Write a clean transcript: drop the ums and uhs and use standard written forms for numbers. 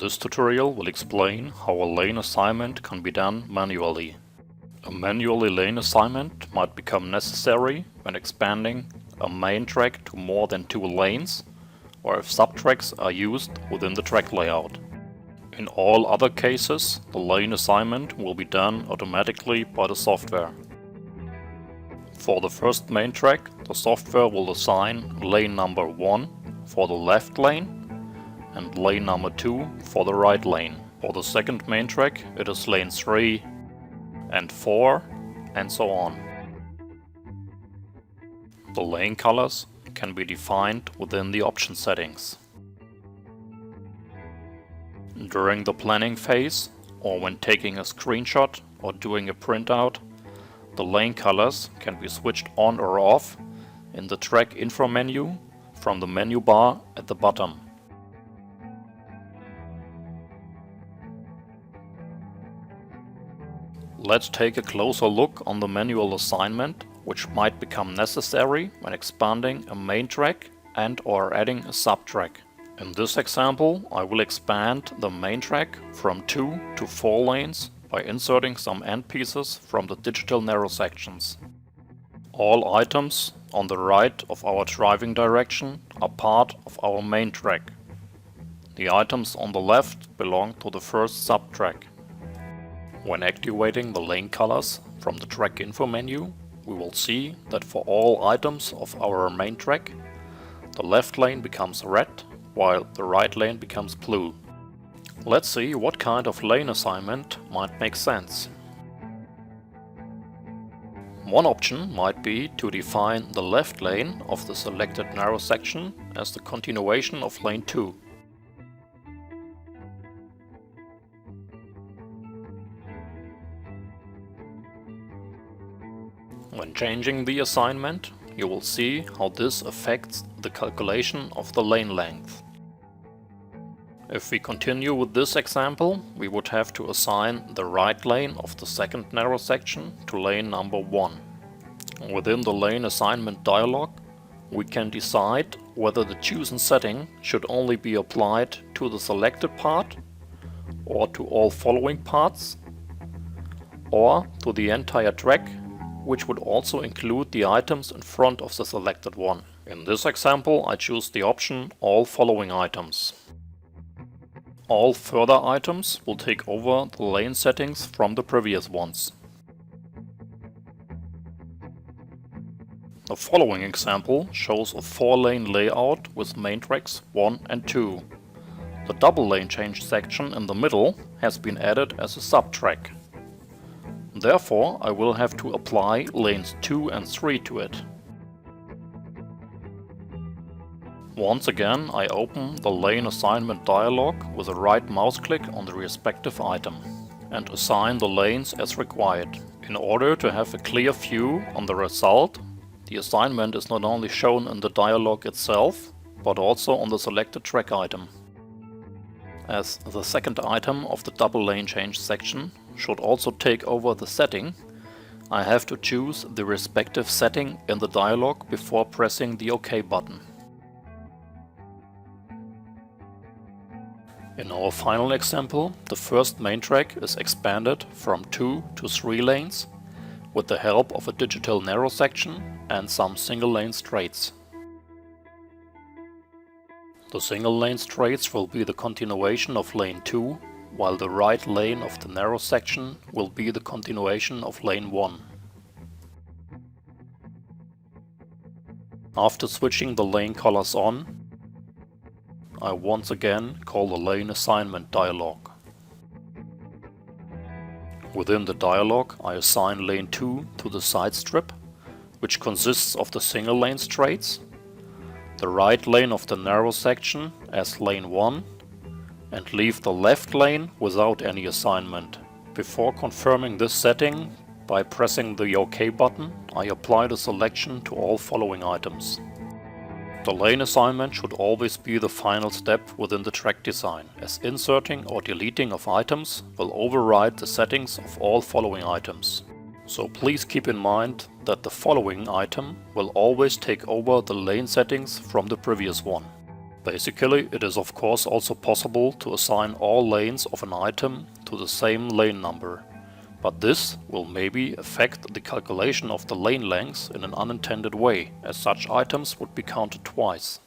This tutorial will explain how a lane assignment can be done manually. A manually lane assignment might become necessary when expanding a main track to more than 2 lanes, or if subtracks are used within the track layout. In all other cases, the lane assignment will be done automatically by the software. For the first main track, the software will assign lane number 1 for the left lane and lane number 2 for the right lane. For the second main track, it is lane 3 and 4 and so on. The lane colors can be defined within the option settings. During the planning phase, or when taking a screenshot or doing a printout, the lane colors can be switched on or off in the track info menu from the menu bar at the bottom. Let's take a closer look on the manual assignment, which might become necessary when expanding a main track and/or adding a subtrack. In this example, I will expand the main track from 2 to 4 lanes by inserting some end pieces from the digital narrow sections. All items on the right of our driving direction are part of our main track. The items on the left belong to the first subtrack. When activating the lane colors from the track info menu, we will see that for all items of our main track, the left lane becomes red, while the right lane becomes blue. Let's see what kind of lane assignment might make sense. One option might be to define the left lane of the selected narrow section as the continuation of lane 2. When changing the assignment, you will see how this affects the calculation of the lane length. If we continue with this example, we would have to assign the right lane of the second narrow section to lane number 1. Within the lane assignment dialog, we can decide whether the chosen setting should only be applied to the selected part, or to all following parts, or to the entire track, which would also include the items in front of the selected one. In this example, I choose the option All Following Items. All further items will take over the lane settings from the previous ones. The following example shows a 4-lane layout with main tracks 1 and 2. The double lane change section in the middle has been added as a subtrack. Therefore, I will have to apply lanes 2 and 3 to it. Once again, I open the lane assignment dialog with a right mouse click on the respective item and assign the lanes as required. In order to have a clear view on the result, the assignment is not only shown in the dialog itself, but also on the selected track item. As the second item of the double lane change section should also take over the setting, I have to choose the respective setting in the dialog before pressing the OK button. In our final example, the first main track is expanded from 2 to 3 lanes with the help of a digital narrow section and some single lane straights. The single lane straights will be the continuation of lane 2, while the right lane of the narrow section will be the continuation of lane 1. After switching the lane colors on, I once again call the lane assignment dialog. Within the dialog, I assign lane 2 to the side strip, which consists of the single lane straights, the right lane of the narrow section as lane 1, and leave the left lane without any assignment. Before confirming this setting, by pressing the OK button, I apply the selection to all following items. The lane assignment should always be the final step within the track design, as inserting or deleting of items will override the settings of all following items. So please keep in mind that the following item will always take over the lane settings from the previous one. Basically, it is of course also possible to assign all lanes of an item to the same lane number, but this will maybe affect the calculation of the lane lengths in an unintended way, as such items would be counted twice.